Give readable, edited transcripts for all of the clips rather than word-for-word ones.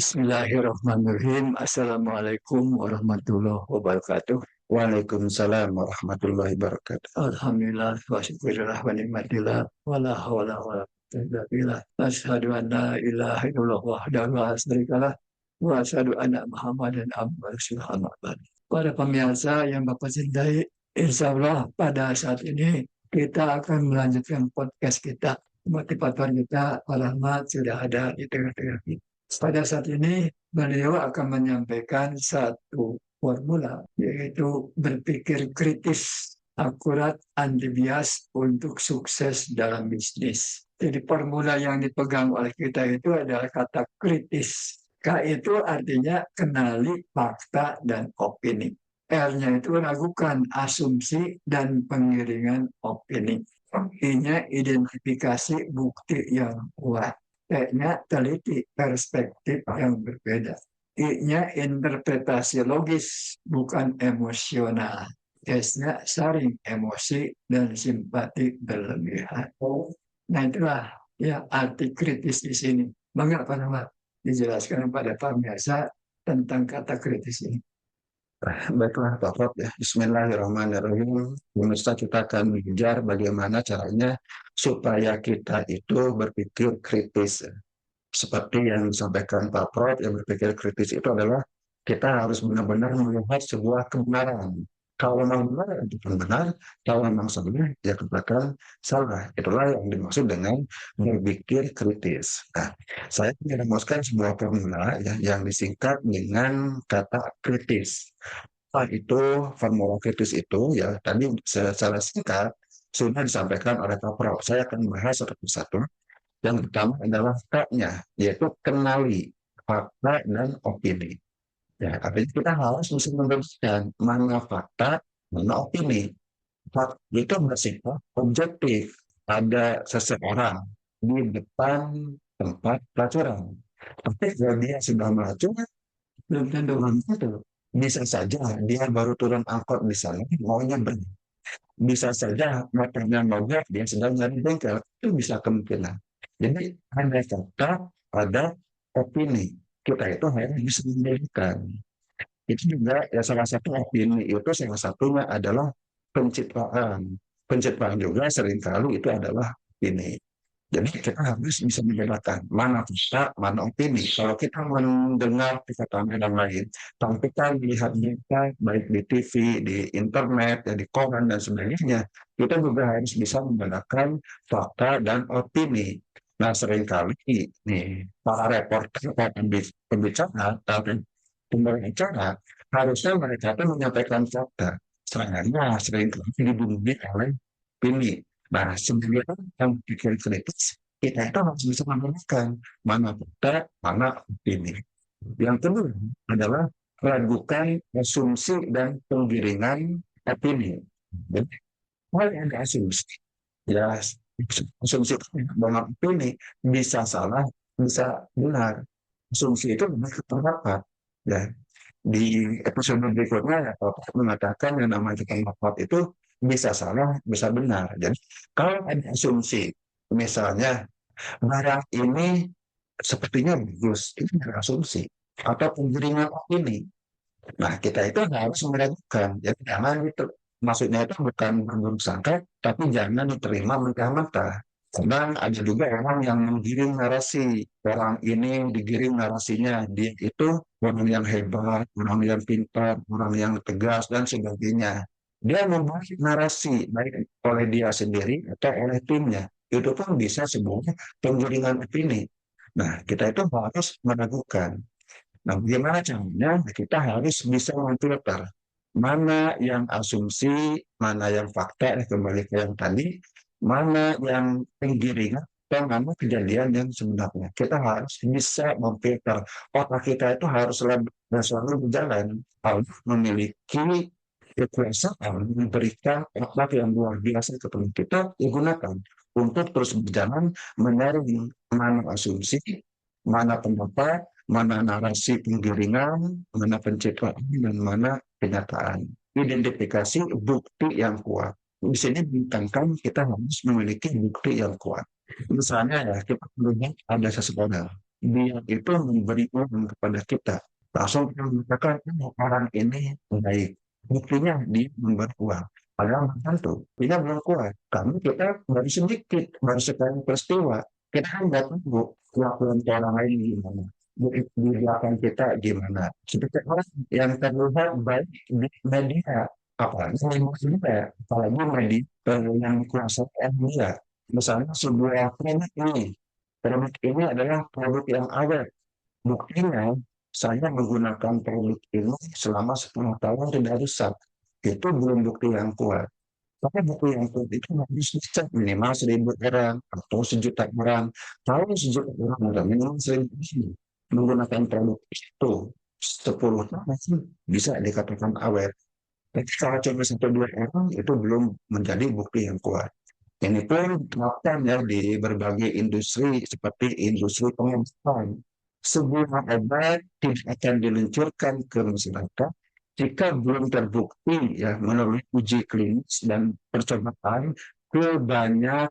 Bismillahirrahmanirrahim. Assalamualaikum warahmatullahi wabarakatuh. Waalaikumsalam warahmatullahi wabarakatuh. Alhamdulillah wa syukurillah wa ni'matillah wa la hawla wa la quwwata illa billah. Asyhadu an la ilaha illallah wahdahu la syarikalah wa asyhadu anna Muhammadan abduhu wa rasuluhu amma ba'd. Para pemirsa yang Bapak cintai, insya Allah pada saat ini kita akan melanjutkan podcast kita. Motivator kita, Pak Rahmat, sudah ada di tengah-tengah kita. Pada saat ini beliau akan menyampaikan satu formula, yaitu berpikir kritis, akurat, anti bias untuk sukses dalam bisnis. Jadi formula yang dipegang oleh kita itu adalah kata kritis. K itu artinya kenali fakta dan opini. R-nya itu ragukan asumsi dan pengiringan opini. I-nya identifikasi bukti yang kuat. T-nya teliti perspektif yang berbeda. I-nya interpretasi logis, bukan emosional. S-nya saring emosi dan simpati berlebihan. Nah itulah ya arti kritis di sini. Bangga Pak Rahmat dijelaskan kepada pemirsa tentang kata kritis ini. Baiklah Pak Prof ya. Bismillahirrahmanirrahim. Pemirsa, kita akan belajar bagaimana caranya supaya kita itu berpikir kritis. Seperti yang disampaikan Pak Prof, yang berpikir kritis itu adalah kita harus benar-benar melihat sebuah kebenaran. Kalau memang benar, itu pun benar. Kalau memang salah, ya katakan salah. Itulah yang dimaksud dengan berpikir kritis. Nah, saya ingin merumuskan sebuah formula ya, yang disingkat dengan kata kritis. Apa itu formula kritis itu? Ya, tadi secara singkat sudah disampaikan oleh Pak Prof. Saya akan membahas satu persatu. Yang pertama adalah fakta-nya, yaitu kenali fakta dan opini. Ya, artinya kita harus bisa membedakan mana fakta, mana opini. Fakta itu bersifat objektif. Ada seseorang di depan tempat pelacuran. Tapi kalau dia sudah melacur, belum tentu itu. Bisa saja dia baru turun angkot di sana, maunya berhenti. Bisa saja motornya mogok, dia sedang nyari bengkel. Itu bisa kemungkinan. Jadi ada fakta, ada opini. Kita itu harus bisa membedakan. Itu juga ya salah satu opini itu salah satunya adalah pencitraan. Pencitraan juga seringkali itu adalah opini. Jadi kita harus bisa membedakan mana fakta, mana opini. Kalau kita mendengar perkataan orang lain, kalau kita melihat berita baik di TV, di internet, ya, di koran dan sebagainya, kita juga harus bisa membedakan fakta dan opini. Nah seringkali nih para reporter, para pembicara, pembicara harusnya mereka itu menyampaikan fakta. Sebenarnya seringkali dibunuh oleh opini. Nah, sebenarnya yang pikir kritis, kita itu harus bisa membedakan mana fakta, mana opini. Yang kedua adalah meragukan asumsi dan penggiringan opini. Jadi, hal yang ada asumsi, ya asumsi dengan opini bisa salah, bisa benar. Asumsi itu lebih terdapat. Ya, di episode berikutnya Bapak mengatakan yang namanya pendapat itu bisa salah, bisa benar. Jadi kalau ada asumsi, misalnya barang ini sepertinya bagus, ini berasumsi atau penggiringan opini. Nah kita itu harus meragukan. Jadi jangan itu, maksudnya itu bukan berburuk sangka, tapi jangan diterima mentah-mentah. Kadang ada juga orang yang menggiring narasi. Orang ini digiring narasinya. Dia itu orang yang hebat, orang yang pintar, orang yang tegas, dan sebagainya. Dia membuat narasi, baik oleh dia sendiri atau oleh timnya. Itu pun bisa sebuah penggiringan opini. Nah, kita itu harus meragukan. Nah, bagaimana caranya? Kita harus bisa memfilter mana yang asumsi, mana yang fakta, kembali ke yang tadi, mana yang penggiringan, dan mana kejadian yang sebenarnya. Kita harus bisa memfilter. Otak kita itu harus selalu berjalan. Harus memiliki kekuasaan memberikan otak yang luar biasa kepada kita digunakan untuk terus berjalan menyaring mana asumsi, mana pendapat, mana narasi penggiringan, mana pencitraan, dan mana kenyataan. Identifikasi bukti yang kuat. Di sini ditekankan kita harus memiliki bukti yang kuat. Misalnya ya, kita melihat ada seseorang. dia itu memberi uang kepada kita. Langsung kita mengatakan, "Oh, orang ini baik." Buktinya dia memberi uang. Padahal belum tentu, kita belum kuat. Karena kita baru sedikit, baru sekali peristiwa. Kita kan nggak tahu kelakuan orang lain gimana. Di belakang kita gimana. Seperti orang yang terlihat baik di media, apalagi di media, apalagi media yang dikuasai media. Misalnya sebuah produk ini, produk ini adalah produk yang awet. Buktinya, saya menggunakan produk ini selama 10 tahun tidak rusak. Itu belum bukti yang kuat. Tapi bukti yang kuat itu harus dicek minimal 1.000 orang atau 1 juta orang. Kalau 1 juta orang atau minimal 1.000 orang menggunakan produk itu 10 tahun bisa dikatakan awet. Tapi kalau cuma 1 2 orang itu belum menjadi bukti yang kuat. Ini pun diterapkan ya di berbagai industri seperti industri pengobatan. Sebuah obat tidak akan diluncurkan ke masyarakat jika belum terbukti ya melalui uji klinis dan percobaan ke banyak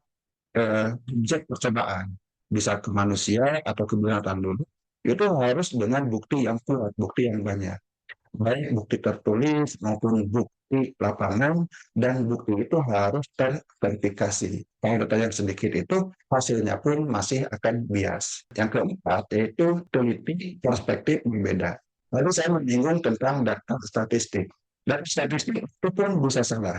objek percobaan, bisa ke manusia atau ke binatang dulu. Itu harus dengan bukti yang kuat, bukti yang banyak, baik bukti tertulis maupun bukti lapangan, dan bukti itu harus terverifikasi. Kalau data yang sedikit itu hasilnya pun masih akan bias. Yang keempat yaitu teliti perspektif berbeda. Lalu saya menyinggung tentang data statistik. Data statistik itu pun bisa salah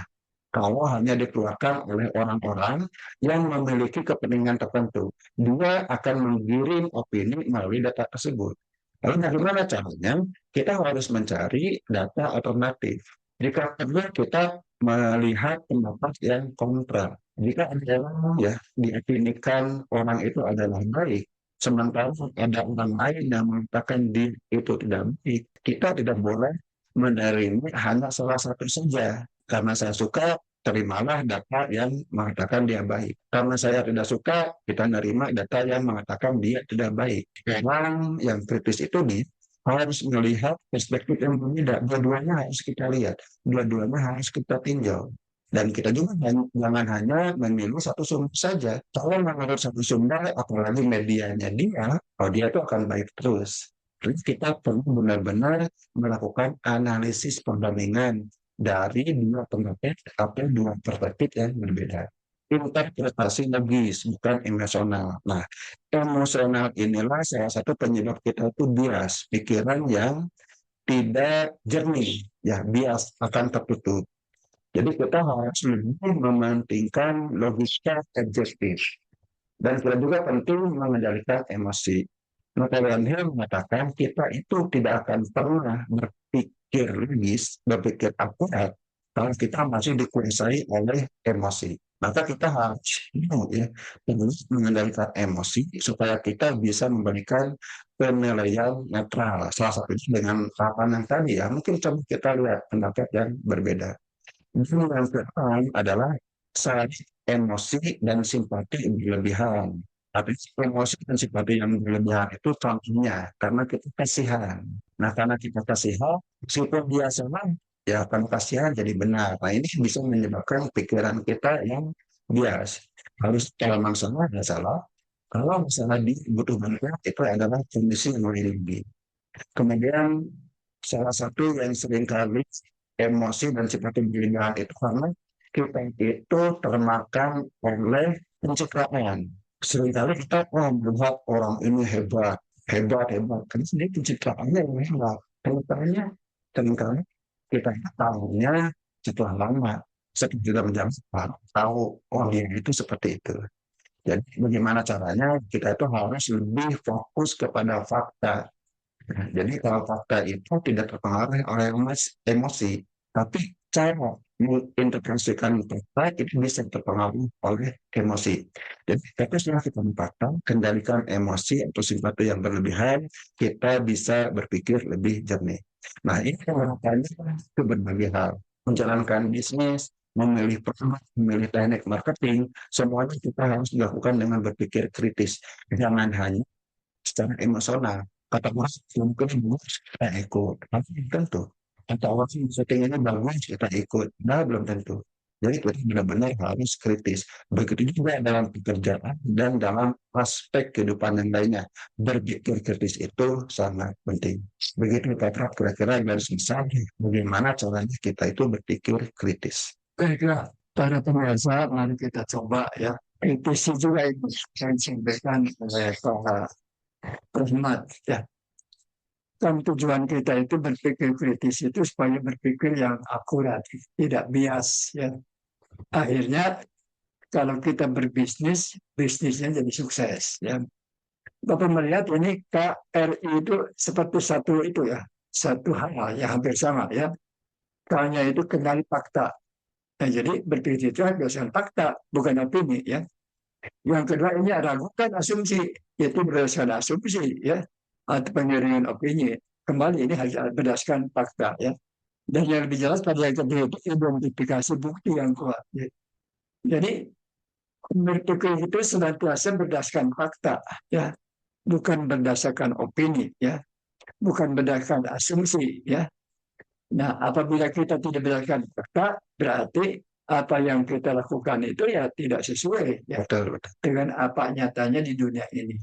kalau hanya dikeluarkan oleh orang-orang yang memiliki kepentingan tertentu. Dia akan menggiring opini melalui data tersebut. Lalu bagaimana caranya? Kita harus mencari data alternatif. Jika kedua kita melihat pendapat yang kontra. Jika ada orang ya diopinikan orang itu adalah baik, sementara ada orang lain yang mengatakan dia itu tidak baik, kita tidak boleh menerima hanya salah satu saja. Karena saya suka, terimalah data yang mengatakan dia baik. Karena saya tidak suka, kita menerima data yang mengatakan dia tidak baik. Memang yang kritis itu nih, harus melihat perspektif yang berbeda. Dua-duanya harus kita lihat, dua-duanya harus kita tinjau. Dan kita juga jangan hanya memilih satu sumber saja. Kalau menurut satu sumber, apalagi medianya dia, oh dia itu akan baik terus. Terus kita perlu benar-benar melakukan analisis perbandingan dari dua pendapat atau dua perspektif yang berbeda. Interpretasi logis, bukan emosional. Nah, emosional inilah salah satu penyebab kita itu bias, pikiran yang tidak jernih, ya bias akan tertutup. Jadi kita harus lebih mementingkan logika objektif. Dan kita juga penting mengendalikan emosi. Nathaniel Hill mengatakan kita itu tidak akan pernah berpikir logis, berpikir akurat kalau kita masih dikuasai oleh emosi. Maka kita harus ya, terus mengendalikan emosi supaya kita bisa memberikan penilaian netral. Salah satunya dengan tahapan yang tadi ya, mungkin coba kita lihat pendapat yang berbeda. Yang kedua adalah saat emosi dan simpati berlebihan. Tapi emosi dan simpati yang berlebihan itu contohnya karena kita kasihan. Nah, karena kita kasihan, meskipun dia salah, ya akan kasihan jadi benar. Nah, ini bisa menyebabkan pikiran kita yang bias. Harus kalau memang salah, ya salah. Kalau misalnya dibutuhkan itu adalah kondisi yang lebih. Kemudian salah satu yang sering kali emosi dan sifat berlebihan itu karena kita itu termakan oleh pencitraan. Seringkali kita melihat orang ini hebat, hebat, hebat. Karena sendiri pencitraannya yang hebat. Pencitraannya seringkali kita tahunya setelah lama, setelah jam tahu oh dia itu seperti itu. Jadi bagaimana caranya kita itu harus lebih fokus kepada fakta. Nah, jadi kalau fakta itu tidak terpengaruh oleh emosi, tapi cara menginterpretasikan fakta itu bisa terpengaruh oleh emosi. Jadi setelah kita fakta, kendalikan emosi atau simpati yang berlebihan, kita bisa berpikir lebih jernih. Nah, ini merupakan ke berbagai hal. Menjalankan bisnis, memilih produk, memilih teknik marketing, semuanya kita harus dilakukan dengan berpikir kritis. Jangan hanya secara emosional. Kata orang mungkin bagus kita ikut, tapi belum tentu. Kata orang settingnya bagus kita ikut, nah belum tentu. Jadi kita benar-benar harus kritis. Begitu juga dalam pekerjaan dan dalam aspek kehidupan yang lainnya. Berpikir kritis itu sangat penting. Begitu Pak, kira-kira garis besar bagaimana caranya kita itu berpikir kritis. Baiklah, para pemirsa, mari kita coba ya. Kritisi juga itu yang disampaikan oleh Pak Rahmat ya. Kan tujuan kita itu berpikir kritis itu supaya berpikir yang akurat, tidak bias ya. Akhirnya kalau kita berbisnis, bisnisnya jadi sukses ya. Bapak melihat ini KRI itu seperti satu itu ya, satu hal yang hampir sama ya. K-nya itu kenali fakta. Nah, jadi berpikir itu berdasarkan fakta, bukan opini ya. Yang kedua ini ragukan asumsi, yaitu berdasarkan asumsi ya, atau pengiringan opini. Kembali ini harus berdasarkan fakta ya. Dan yang lebih jelas pada yang kedua itu identifikasi bukti yang kuat. Ya. Jadi berpikir itu senantiasa berdasarkan fakta ya, bukan berdasarkan opini ya, bukan berdasarkan asumsi ya. Nah, apabila kita tidak berdasarkan fakta, berarti apa yang kita lakukan itu ya tidak sesuai ya Betul, betul. dengan apa nyatanya di dunia ini.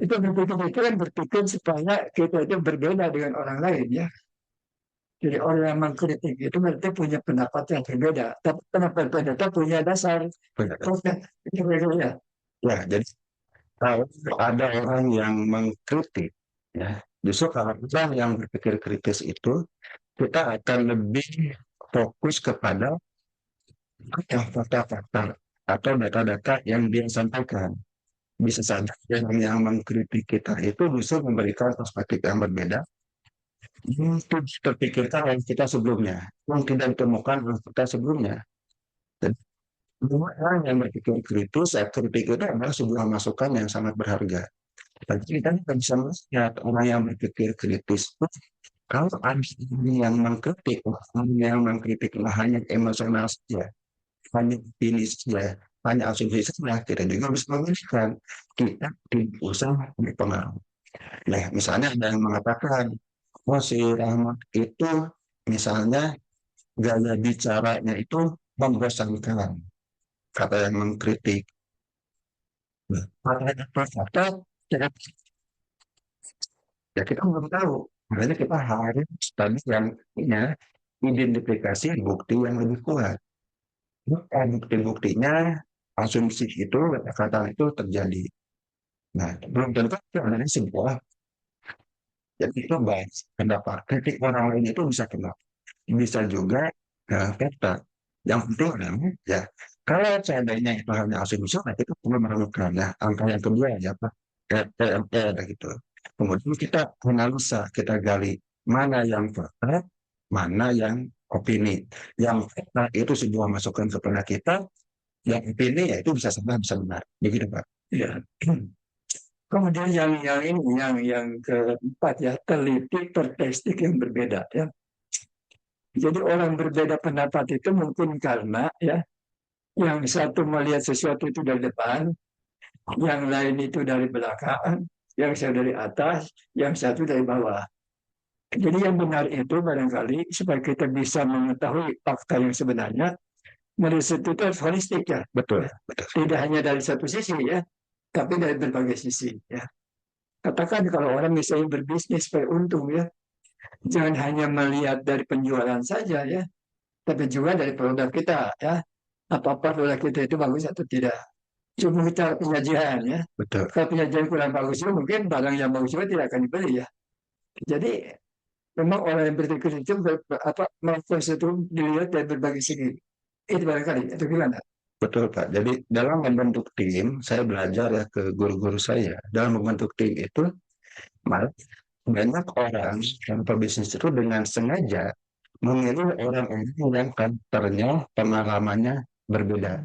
Itu berpikir itu kan berpikir supaya kita itu berbeda dengan orang lain ya. Jadi orang yang mengkritik itu berarti punya pendapat yang berbeda. Tapi pendapat berbeda punya dasar. Benar. Itu berbeda. Ya, jadi kalau ada orang yang mengkritik, ya, justru kalau orang yang berpikir kritis itu, kita akan lebih fokus kepada fakta-fakta atau data-data yang dia sampaikan. Bisa saja yang mengkritik kita itu bisa memberikan perspektif yang berbeda untuk terpikirkan oleh kita sebelumnya, yang tidak ditemukan oleh kita sebelumnya. Dan semua orang yang berpikir kritis, saya kritik itu adalah sebuah masukan yang sangat berharga. Tapi kita bisa melihat orang yang berpikir kritis. Kalau ada orang yang mengkritik hanya emosional saja, hanya opini saja, hanya asumsi saja, kita juga bisa memilihkan. Kita tidak usah berpengaruh. Nah, misalnya ada yang mengatakan, oh si Rahmat itu misalnya gaya bicaranya itu membosankan, kata yang mengkritik. Nah, kata ya kita belum tahu. Makanya kita harus tadi yang punya identifikasi bukti yang lebih kuat. Bukti-buktinya asumsi itu, kata itu terjadi. Nah, belum tentu itu adalah sebuah, jadi itu baik pendapat. Kritik orang lain itu bisa kena. Bisa juga fakta. Yang penting adalah ya, kalau seandainya itu hanya asumsi, nah itu perlu meragukan. Ya, angka yang kedua ya Pak, PME gitu. Kemudian kita analisa, kita gali mana yang fakta, mana yang opini. Yang fakta itu sebuah masukan kepada kita, yang opini ya itu bisa salah bisa benar. Begitu Pak. Ya. Kemudian yang ini yang keempat ya, teliti tertestik yang berbeda ya. Jadi orang berbeda pendapat itu mungkin karena ya yang satu melihat sesuatu itu dari depan, yang lain itu dari belakang, yang satu dari atas, yang satu dari bawah. Jadi yang benar itu barangkali supaya kita bisa mengetahui fakta yang sebenarnya, melihat itu harus holistik ya. Betul, betul. Tidak hanya dari satu sisi ya, tapi dari berbagai sisi ya. Katakan kalau orang misalnya berbisnis supaya untung ya, jangan hanya melihat dari penjualan saja ya, tapi juga dari produk kita ya. Apa-apa produk kita itu bagus atau tidak. Cuma kita penyajian ya. Betul. Kalau penyajian kurang bagus itu mungkin barang yang bagus juga tidak akan dibeli ya. Jadi memang orang yang berpikir itu melakukan sesuatu dilihat dari berbagai segi. Itu barangkali, itu gimana? Betul Pak. Jadi dalam membentuk tim, saya belajar ya ke guru-guru saya. Dalam membentuk tim itu, malah banyak orang yang pebisnis itu dengan sengaja memilih orang-orang yang karakternya, pengalamannya berbeda.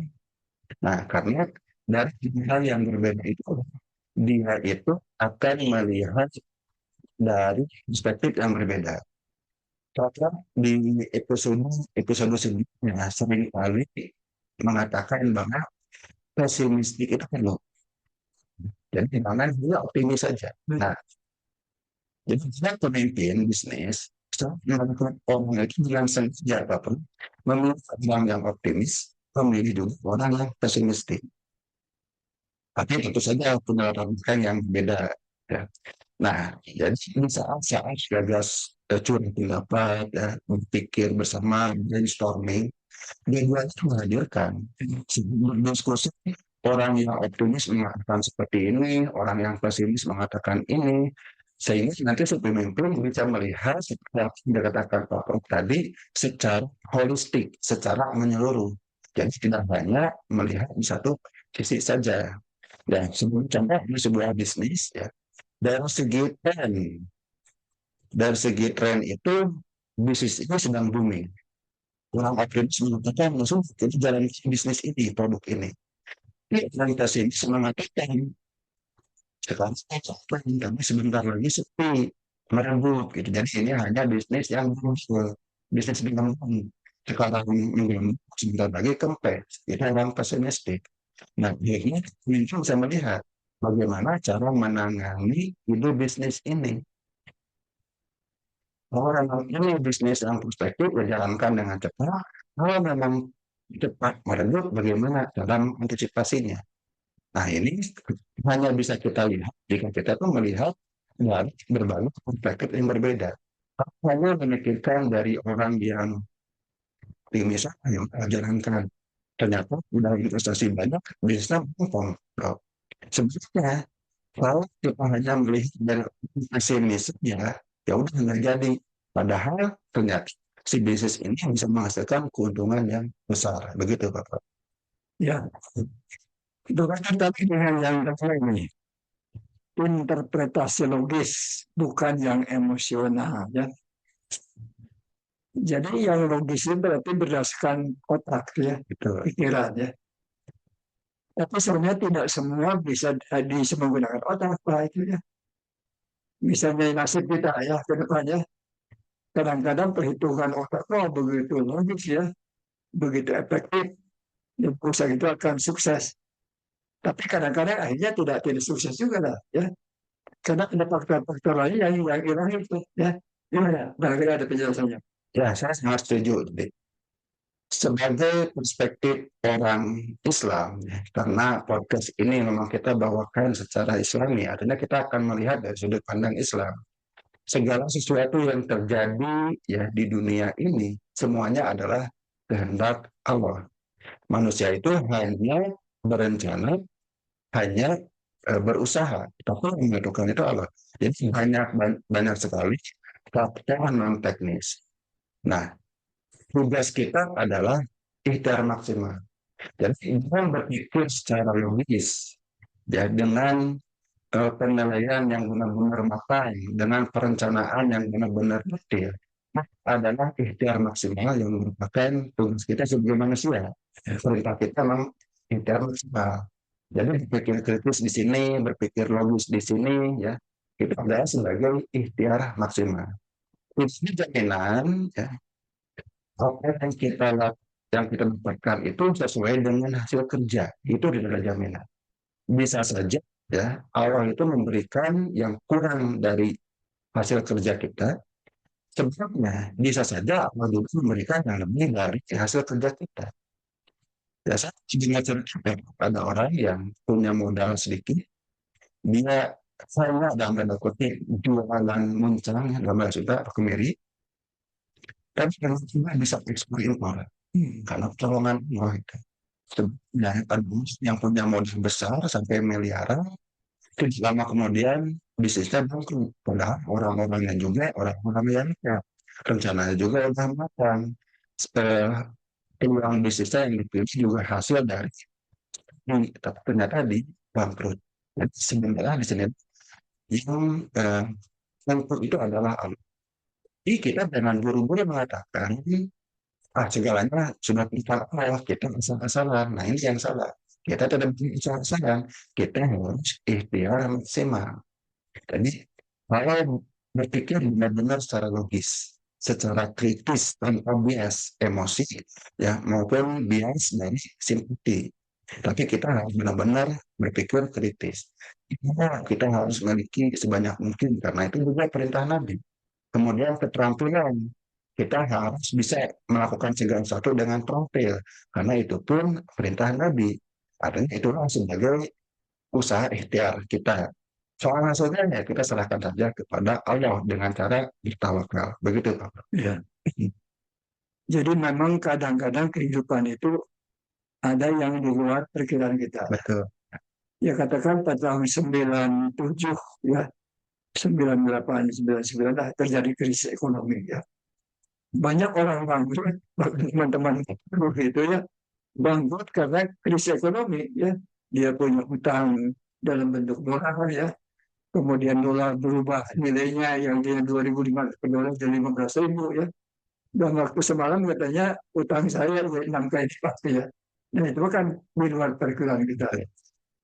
Nah, karena dari hal yang berbeda itu, dia itu akan melihat dari perspektif yang berbeda. Karena di episode sebelumnya sering kali mengatakan bahwa pesimistik itu perlu. Jadi jangan dia optimis saja. Nah, jadi kita pemimpin bisnis, melakukan orang itu dengan sengaja apapun, memilih orang yang optimis, memilih juga orang yang pesimistik. Tapi tentu saja punya latar belakang yang berbeda. Ya. Nah, jadi ini saat-saat gagas curang pendapat, ya, berpikir bersama, brainstorming, dua itu menghadirkan diskusi. Orang yang optimis mengatakan seperti ini, orang yang pesimis mengatakan ini, sehingga nanti si pemimpin bisa melihat seperti yang dikatakan Pak Prof tadi secara holistik, secara menyeluruh. Jadi tidak hanya melihat di satu sisi saja. Dan sebelum contoh ini sebuah bisnis, ya, dari segi tren, dari segi tren itu bisnis ini sedang booming. Orang optimis mengatakan langsung kita jalan bisnis ini, produk ini. Ini ini mengatakan sekarang kami sebentar lagi sepi merebut gitu. Jadi ini hanya bisnis yang muncul, bisnis dengan sekarang menggelembung sebentar lagi kempes. Itu orang pesimistik. Nah, akhirnya muncul saya melihat bagaimana cara menangani ide bisnis ini. Orang ini bisnis yang perspektif dijalankan dengan cepat. Kalau memang cepat meredup, bagaimana dalam antisipasinya? Nah, ini hanya bisa kita lihat jika kita tuh melihat dari berbagai perspektif yang berbeda. Hanya memikirkan dari orang yang misalnya yang jalankan ternyata udah investasi banyak bisa potong. Sebenarnya kalau kita hanya melihat dari pesimis ya udah nggak jadi. Padahal ternyata si bisnis ini bisa menghasilkan keuntungan yang besar. Begitu Bapak. Ya, itu kan tadi dengan yang ini interpretasi logis, bukan yang emosional. Ya. Jadi yang logis itu berarti berdasarkan otak, ya, Gitu. pikiran, ya. Tapi sebenarnya tidak semua bisa menggunakan otak, Pak, itu ya. Misalnya nasib kita ya ke depannya, kadang-kadang perhitungan otak begitu logis ya, begitu efektif, ya perusahaan itu akan sukses. Tapi kadang-kadang akhirnya tidak sukses juga lah, ya. Karena ada faktor-faktor lain yang hilang itu, ya. Gimana? Barangkali ada penjelasannya. Ya, saya sangat setuju. Sebagai perspektif orang Islam, ya, karena podcast ini memang kita bawakan secara Islami, artinya kita akan melihat dari sudut pandang Islam. Segala sesuatu yang terjadi ya di dunia ini, semuanya adalah kehendak Allah. Manusia itu hanya berencana, hanya berusaha, tapi yang menentukan itu Allah. Jadi banyak sekali faktor non teknis. Nah, tugas kita adalah ikhtiar maksimal. Jadi dengan berpikir secara logis, ya dengan penilaian yang benar-benar matang, dengan perencanaan yang benar-benar detail, adalah ikhtiar maksimal yang merupakan tugas kita sebagai manusia. Perintah kita memang ikhtiar maksimal. Jadi berpikir kritis di sini, berpikir logis di sini, ya itu adalah sebagai ikhtiar maksimal. Ini jaminan, ya, apa yang kita dapatkan itu sesuai dengan hasil kerja. Itu adalah jaminan. Bisa saja ya Allah itu memberikan yang kurang dari hasil kerja kita. Sebabnya bisa saja Allah juga memberikan yang lebih dari hasil kerja kita. Ya saya juga cerita ada orang yang punya modal sedikit, dia saya dalam tanda kutip jualan muncang dalam bahasa kemiri, tapi kalau cuma bisa ekspor impor karena pertolongan Allah itu. Sebenarnya yang punya modal besar sampai miliaran, itu lama kemudian bisnisnya bangkrut. Padahal orang-orangnya juga orang-orang yang ya, rencananya juga udah matang. Peluang bisnisnya yang dipilih juga hasil dari ini, tapi ternyata di bangkrut. Jadi sebenarnya di sini yang bangkrut itu adalah Allah. Jadi kita dengan buru-buru mengatakan segalanya sudah kita Allah, kita asal-asalan. Nah ini yang salah. Kita tidak asal-asalan. Kita harus ikhtiar maksimal. Jadi kalau berpikir benar-benar secara logis, secara kritis tanpa bias emosi ya maupun bias dari simpati. Tapi kita harus benar-benar berpikir kritis. Kita harus memiliki sebanyak mungkin karena itu juga perintah Nabi. Kemudian keterampilan. kita harus bisa melakukan segala sesuatu dengan profil, karena itu pun perintah Nabi. Artinya itulah sebagai usaha ikhtiar kita. Soal hasilnya ya kita serahkan saja kepada Allah dengan cara bertawakal. Begitu Pak. Ya. Jadi memang kadang-kadang kehidupan itu ada yang di luar perkiraan kita. Betul. Ya katakan pada tahun 97 ya 98 99 lah terjadi krisis ekonomi ya. Banyak orang bangkrut, teman-teman itu ya bangkrut karena krisis ekonomi ya. Dia punya hutang dalam bentuk dolar ya. Kemudian dolar berubah nilainya yang dia 2.500 per dolar jadi 15.000 ya. Dan waktu semalam katanya utang saya 6 kali lipat ya. Nah itu kan di luar perkiraan kita.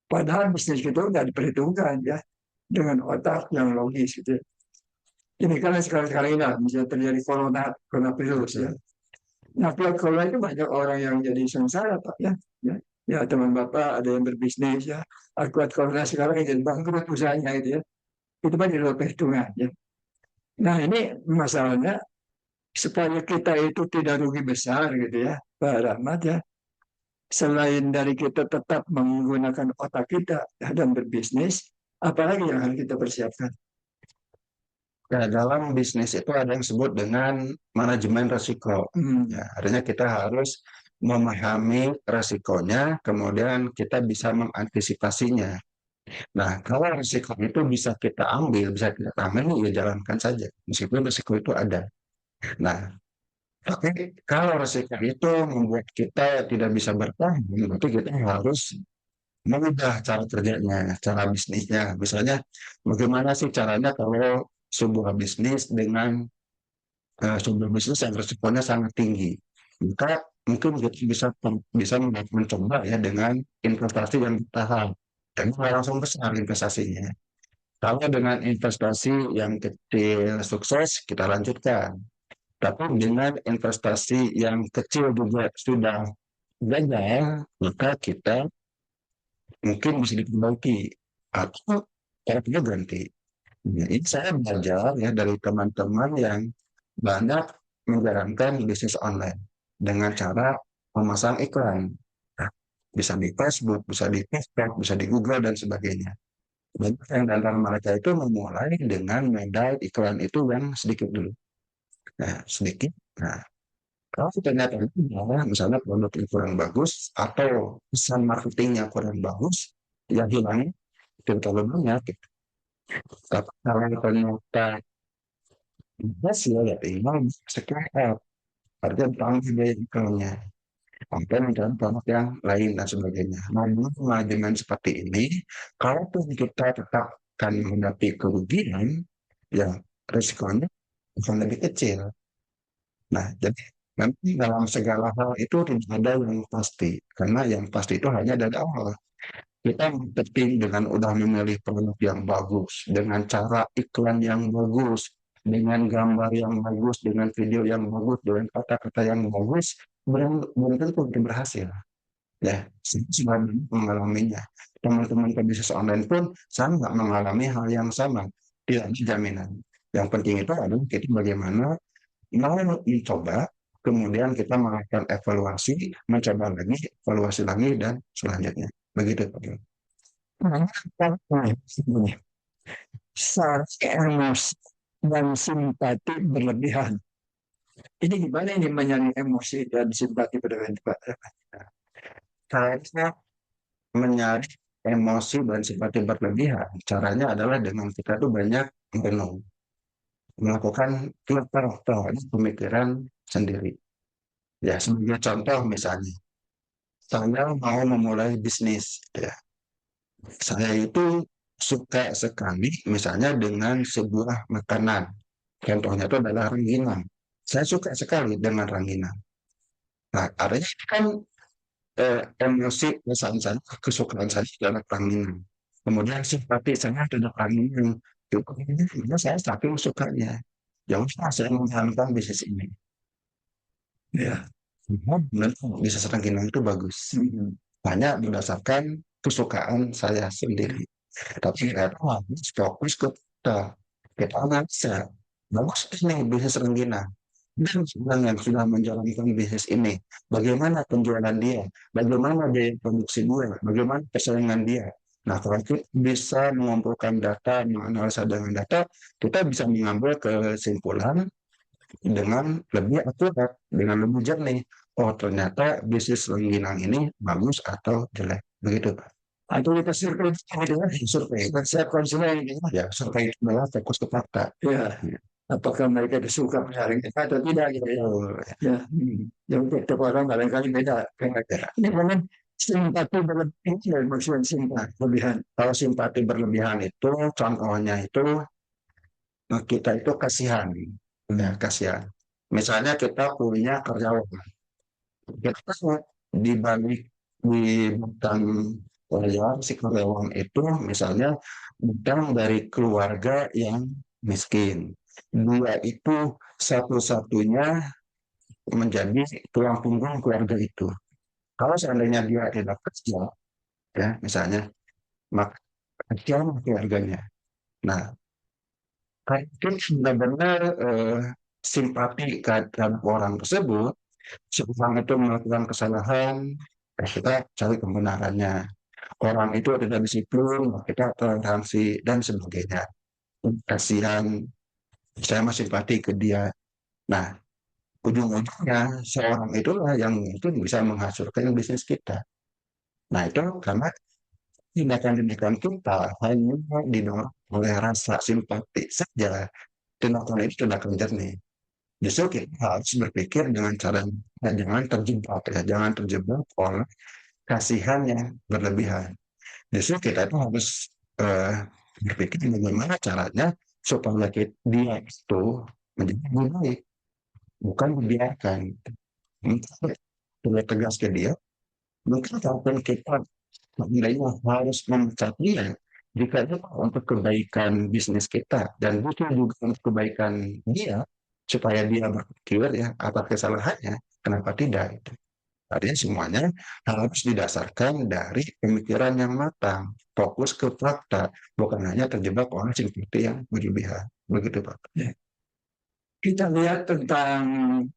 Padahal bisnis kita udah diperhitungkan ya dengan otak yang logis gitu. Ini kan sekarang ini lah, bisa terjadi coronavirus ya. Nah, corona itu banyak orang yang jadi sengsara Pak ya. Ya, ya teman Bapak ada yang berbisnis ya. Akibat corona sekarang jadi bangkrut usahanya gitu ya. Itu kan di luar perhitungan ya. Nah ini masalahnya supaya kita itu tidak rugi besar gitu ya, Pak Rahmat ya. Selain dari kita tetap menggunakan otak kita dan berbisnis, apalagi yang harus kita persiapkan? Ya, dalam bisnis itu ada yang disebut dengan manajemen risiko. Ya, artinya kita harus memahami risikonya, kemudian kita bisa mengantisipasinya. Nah, kalau risiko itu bisa kita ambil, bisa kita tangani, ya jalankan saja. Meskipun risiko itu ada. Nah, tapi kalau risiko itu membuat kita tidak bisa bertahan, berarti kita harus mengubah cara kerjanya, cara bisnisnya. Misalnya, bagaimana sih caranya kalau sebuah bisnis dengan sebuah bisnis yang resikonya sangat tinggi. Maka mungkin kita bisa mencoba ya dengan investasi yang bertahap. Dan nggak langsung besar investasinya. Kalau dengan investasi yang kecil sukses, kita lanjutkan. Tapi dengan investasi yang kecil juga sudah gagal, maka kita mungkin bisa diperbaiki atau caranya ganti. Ya, ini saya belajar ya dari teman-teman yang banyak menjalankan bisnis online dengan cara memasang iklan. Nah, bisa di Facebook, bisa di TikTok, bisa di Google dan sebagainya. Banyak yang antara mereka itu memulai dengan modal iklan itu yang sedikit dulu. Nah, sedikit. Nah, kalau ternyata misalnya produk yang kurang bagus atau pesan marketingnya kurang bagus, ya hilangnya tidak terlalu banyak. Gitu. Tapi kalau ternyata hasil ya tinggal sekarang artinya tanggung biaya iklannya sampai menjadi produk yang lain dan sebagainya. Namun dengan seperti ini, kalaupun kita tetap akan menghadapi kerugian, ya risikonya akan lebih kecil. Nah, jadi nanti dalam segala hal itu tidak ada yang pasti, karena yang pasti itu hanya dari awal. Kita marketing dengan udah memilih produk yang bagus, dengan cara iklan yang bagus, dengan gambar yang bagus, dengan video yang bagus, dengan kata-kata yang bagus, belum tentu kita berhasil. Ya, saya sudah mengalaminya. Teman-teman pebisnis online pun saya nggak mengalami hal yang sama. Tidak ada jaminan. Yang penting itu adalah kita bagaimana mau mencoba, kemudian kita melakukan evaluasi, mencoba lagi, evaluasi lagi, dan selanjutnya. Begitu, Pak. Seharusnya emosi dan simpati berlebihan. Ini gimana ini menyaring emosi dan simpati berlebihan, Pak? Caranya menyaring emosi dan simpati berlebihan, caranya adalah dengan kita tuh banyak merenung, melakukan filter terhadap pemikiran sendiri. Ya, sebagai contoh misalnya, saya mau memulai bisnis, ya. Saya itu suka sekali misalnya dengan sebuah makanan. Contohnya itu adalah rengginang. Saya suka sekali dengan rengginang. Nah, artinya itu kan emosi perasaan saya, kesukaan saya adalah rengginang. Kemudian simpati saya terhadap rengginang. Karena saya saking sukanya. Ya udah saya menjalankan bisnis ini. Ya. Benar, bisnis rengginang itu bagus. Hanya berdasarkan kesukaan saya sendiri. Tapi kita harus fokus ke kita analisa. Bagus nih bisnis rengginang. dan orang yang sudah menjalankan bisnis ini, bagaimana penjualan dia, bagaimana biaya produksi dia, bagaimana persaingan dia. Nah, kalau kita bisa mengumpulkan data, menganalisa dengan data, kita bisa mengambil kesimpulan dengan lebih akurat, dengan lebih jernih. Oh, ternyata bisnis rengginang ini bagus atau jelek. Begitu, Pak. Atau kita survei, survei. Saya konsumen ini, ya, survei itu adalah fokus ke fakta. Ya, apakah mereka itu suka menyaring kita atau tidak gitu ya. Ya, yang tiap orang barangkali beda. Ini memang simpati berlebihan, maksudnya simpati berlebihan. Kalau simpati berlebihan itu, contohnya itu, kita itu kasihan. Ya, kasihan. Misalnya kita punya karyawan. Kita tahu di balik di belakang karyawan, si karyawan itu misalnya bukan dari keluarga yang miskin. Dia itu satu-satunya menjadi tulang punggung keluarga itu. Kalau seandainya dia tidak kerja, ya misalnya, maka kasihan keluarganya. Nah, kalau benar-benar simpati terhadap orang tersebut, seorang itu melakukan kesalahan, ya kita cari kebenarannya. Orang itu tidak disiplin, kita toleransi dan sebagainya. Kasihan, saya masih simpati ke dia. Nah, ujung-ujungnya seorang itulah yang itu bisa menghasilkan bisnis kita. Nah, itu karena tindakan-tindakan kita hanya didorong oleh rasa simpati saja. Tindakan itu tindakan jernih. Justru kita harus berpikir dengan cara jangan terjebak ya, jangan terjebak oleh kasihan yang berlebihan. Justru kita itu harus eh, berpikir bagaimana caranya supaya dia itu menjadi lebih baik, bukan membiarkan. Kita tegas ke dia, mungkin kalaupun kita seandainya harus memecat dia, jika itu untuk kebaikan bisnis kita dan bukan juga untuk kebaikan dia, supaya dia berpikir ya apa kesalahannya, kenapa tidak? Artinya semuanya harus didasarkan dari pemikiran yang matang, fokus ke fakta, bukan hanya terjebak oleh simpati yang berlebihan. Begitu, Pak. Ya. Kita lihat tentang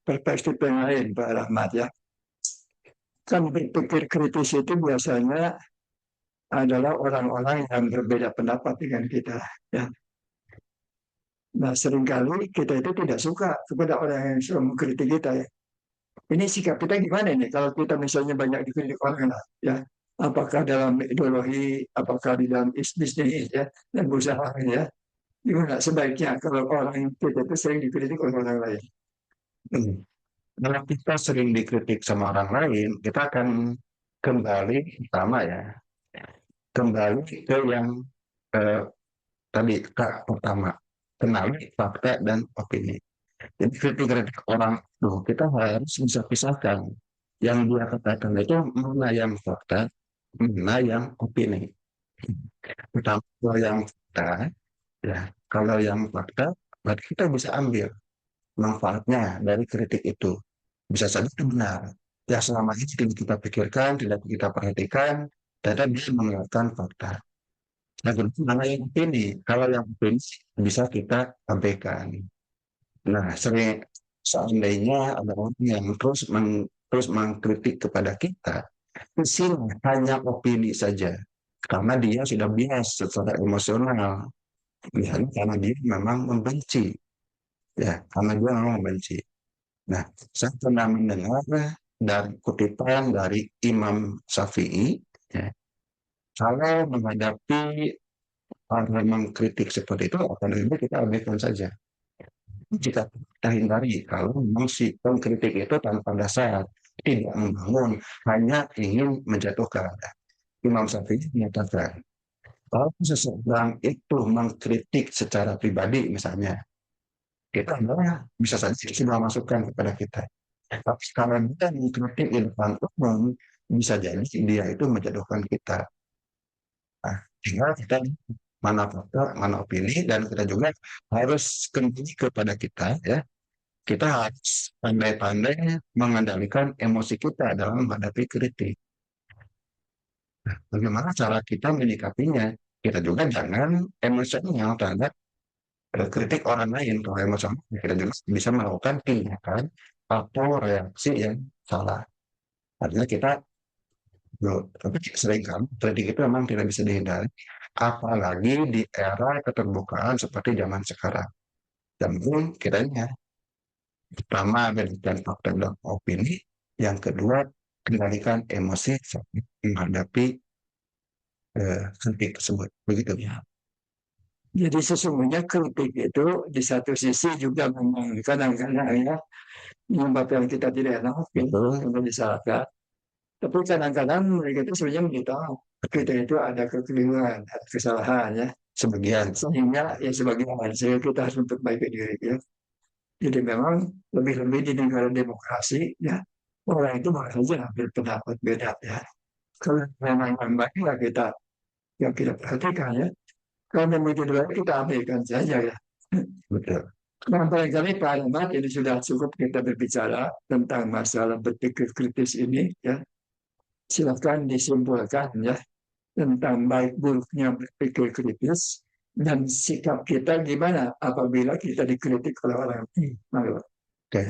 perspektif yang lain, Pak Rahmat ya. Kan berpikir kritis itu biasanya adalah orang-orang yang berbeda pendapat dengan kita. Ya. Nah, seringkali kita itu tidak suka kepada orang yang selalu mengkritik kita ya. Ini sikap kita gimana nih kalau kita misalnya banyak dikritik orang lah, ya. Apakah dalam ideologi, apakah di dalam bisnis ya, dan usaha ya. Gimana sebaiknya kalau orang yang kita itu sering dikritik oleh orang lain? Hmm. Kalau kita sering dikritik sama orang lain, kita akan kembali pertama ya, kembali ke yang eh, tadi kak pertama, kenali fakta dan opini. Jadi kritik-kritik orang tuh kita harus bisa pisahkan. Yang dia katakan itu mana yang fakta, mana yang opini. Pertama kalau yang fakta, ya kalau yang fakta, berarti kita bisa ambil manfaatnya dari kritik itu. Bisa saja itu benar. Ya selama ini tidak kita pikirkan, tidak kita perhatikan, ternyata bisa mengatakan fakta. Nah, kedua, mana yang opini? Kalau yang opini bisa kita abaikan. Nah, sering seandainya ada orang yang terus mengkritik kepada kita, sini hanya opini saja. Karena dia sudah bias secara emosional. Misalnya karena dia memang membenci. Ya, karena dia memang membenci. Nah, saya pernah mendengar dari kutipan dari Imam Syafi'i, ya, kalau menghadapi orang mengkritik seperti itu, akan lebih kita abaikan saja. Jika kita hindari kalau memang si pengkritik itu tanpa dasar, tidak membangun, hanya ingin menjatuhkan. Imam Syafi'i menyatakan, kalau seseorang itu mengkritik secara pribadi misalnya, kita adalah bisa saja sudah masukkan kepada kita. Tapi kalau dia mengkritik di depan umum, bisa jadi dia itu menjatuhkan kita. Nah, tinggal kita mana fakta, mana opini, dan kita juga harus kembali kepada kita ya. Kita harus pandai-pandai mengendalikan emosi kita dalam menghadapi kritik. Bagaimana cara kita menyikapinya? Kita juga jangan emosional terhadap kritik orang lain. Kalau emosional, kita juga bisa melakukan tindakan atau reaksi yang salah. Artinya kita, tapi sering kan, kritik itu memang tidak bisa dihindari. Apalagi di era keterbukaan seperti zaman sekarang. Dan kiranya, pertama, berikan fakta dan opini. Yang kedua, kendalikan emosi saat menghadapi kritik tersebut. Begitu. Ya. Jadi sesungguhnya kritik itu di satu sisi juga memang kadang-kadang ya menyebabkan kita tidak enak, Betul. untuk disalahkan. Tapi kadang-kadang mereka itu sebenarnya memberitahu kita itu ada kekeliruan, ada kesalahan ya. Sebagian. Sehingga ya sebagian sehingga kita harus memperbaiki diri ya. Jadi memang lebih-lebih di negara demokrasi ya orang itu boleh saja ambil pendapat beda ya. Kalau memang yang baik ya kita yang kita perhatikan ya. Kalau memang tidak baik kita abaikan saja ya. Betul. Nah, barangkali Pak Ahmad ini sudah cukup kita berbicara tentang masalah berpikir kritis ini ya. Silakan disimpulkan ya tentang baik buruknya berpikir kritis dan sikap kita gimana apabila kita dikritik oleh orang lain. Oke.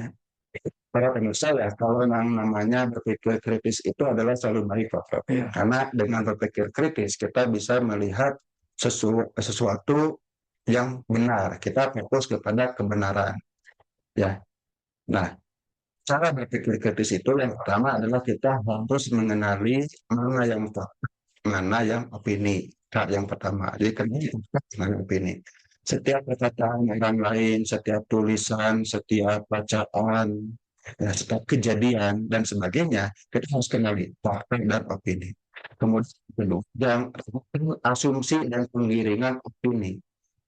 Para pemirsa ya, kalau yang namanya berpikir kritis itu adalah selalu baik, Pak. Ya. Karena dengan berpikir kritis, kita bisa melihat sesuatu yang benar. Kita fokus kepada kebenaran. Ya. Nah, cara berpikir kritis itu yang pertama adalah kita harus mengenali mana yang fakta, mana yang opini. Yang pertama. Jadi kan ini opini. Setiap perkataan orang lain, setiap tulisan, setiap bacaan, ya, setiap kejadian dan sebagainya, kita harus kenali fakta dan opini. Kemudian kedua, yang asumsi dan penggiringan opini.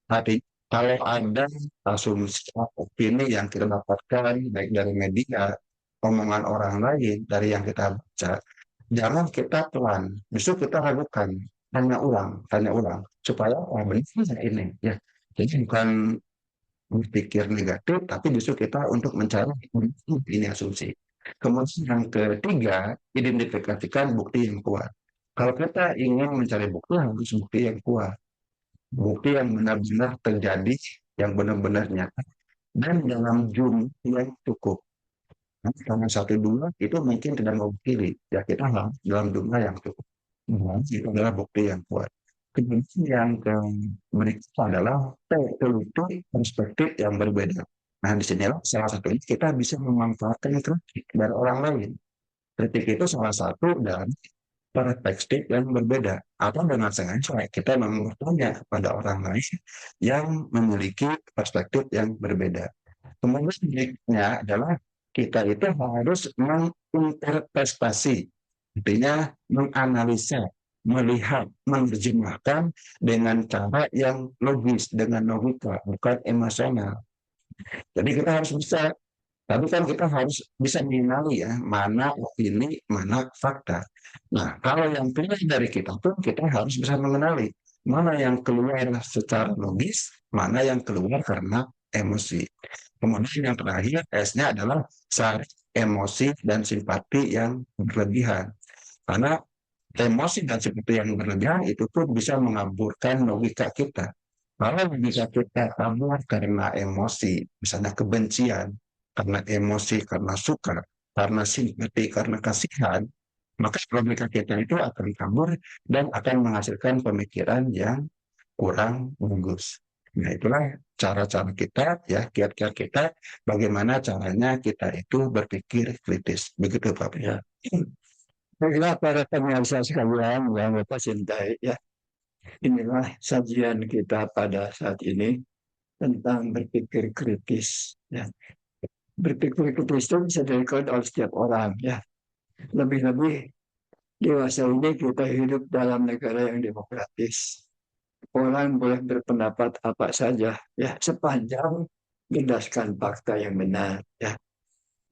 Tapi kalau ada asumsi opini yang kita dapatkan baik dari media, omongan orang lain, dari yang kita baca, jangan kita telan, justru kita ragukan, tanya ulang, supaya benar ini ya. Jadi bukan berpikir negatif, tapi justru kita untuk mencari ini asumsi. Kemudian yang ketiga, identifikasikan bukti yang kuat. Kalau kita ingin mencari bukti, harus bukti yang kuat. Bukti yang benar-benar terjadi, yang benar-benar nyata, dan dalam jumlah yang cukup. Nah, karena satu dua itu mungkin tidak mewakili, ya kita harus dalam jumlah yang cukup. Itu adalah bukti yang kuat. Kemudian yang berikutnya adalah telusuri perspektif yang berbeda. Nah, disinilah salah satunya kita bisa memanfaatkan kritik dari orang lain. Kritik itu salah satu dari perspektif yang berbeda. Atau dengan sengaja kita memang bertanya kepada orang lain yang memiliki perspektif yang berbeda. Kemudian berikutnya adalah kita itu harus menginterpretasi, artinya menganalisa, melihat, menerjemahkan dengan cara yang logis, dengan logika, bukan emosional. Jadi kita harus bisa, tapi kan kita harus bisa mengenali ya, mana opini, mana fakta. Nah, kalau yang keluar dari kita pun kita harus bisa mengenali mana yang keluar secara logis, mana yang keluar karena emosi. Kemudian yang terakhir, S-nya adalah syarat emosi dan simpati yang berlebihan. Karena emosi dan simpati yang berlebihan itu pun bisa mengaburkan logika kita. Kalau logika kita kabur karena emosi, misalnya kebencian, karena emosi, karena suka, karena simpati, karena kasihan, maka logika kita itu akan kabur dan akan menghasilkan pemikiran yang kurang bagus. Nah, itulah cara-cara kita, ya, kiat-kiat kita, bagaimana caranya kita itu berpikir kritis. Begitu, Pak. Ya. Baiklah para pemirsa sekalian yang Bapak cintai ya. Inilah sajian kita pada saat ini tentang berpikir kritis ya. Berpikir kritis itu bisa dilakukan oleh setiap orang ya. Lebih-lebih dewasa ini kita hidup dalam negara yang demokratis. Orang boleh berpendapat apa saja ya sepanjang berdasarkan fakta yang benar ya.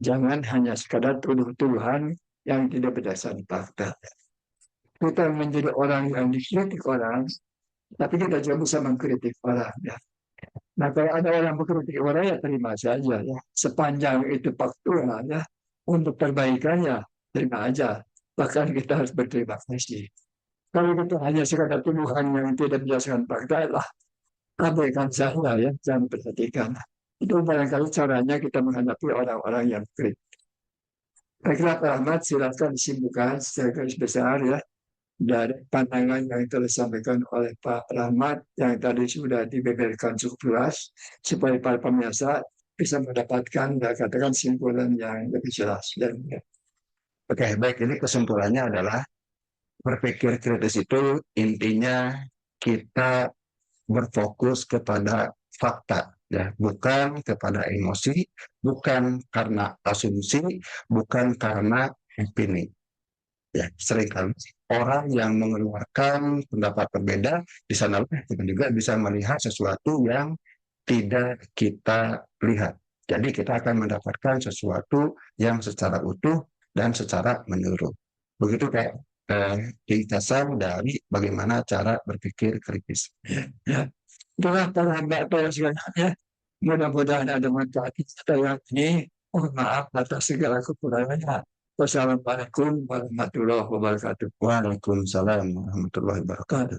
Jangan hanya sekadar tuduh-tuduhan yang tidak berdasarkan fakta. Kita menjadi orang yang dikritik orang, tapi kita juga bisa mengkritik orang ya. Nah, kalau ada orang mengkritik orang ya terima saja ya. Sepanjang itu faktual ya. Untuk perbaikannya terima aja. Bahkan kita harus berterima kasih. Kalau itu hanya sekadar tuduhan yang tidak berdasarkan fakta lah, abaikan saja ya, jangan perhatikan. Itu barangkali caranya kita menghadapi orang-orang yang kritik. Baiklah Pak Ahmad, silakan disimpulkan secara garis besar ya dari pandangan yang telah disampaikan oleh Pak Rahmat yang tadi sudah dibeberkan cukup luas supaya para pemirsa bisa mendapatkan katakan simpulan yang lebih jelas dan Oke, baik. Ini kesimpulannya adalah berpikir kritis itu intinya kita berfokus kepada fakta, ya, bukan kepada emosi, bukan karena asumsi, bukan karena opini. Ya, seringkali orang yang mengeluarkan pendapat berbeda di sana kita juga bisa melihat sesuatu yang tidak kita lihat. Jadi kita akan mendapatkan sesuatu yang secara utuh dan secara menyeluruh. Begitu kayak ringkasan dari bagaimana cara berpikir kritis. ya. Itulah para hamba para sekalian. Mudah-mudahan ada manfaat kita yang ini. Mohon maaf atas segala kekurangannya. Wassalamualaikum warahmatullahi wabarakatuh. Waalaikumsalam warahmatullahi wabarakatuh.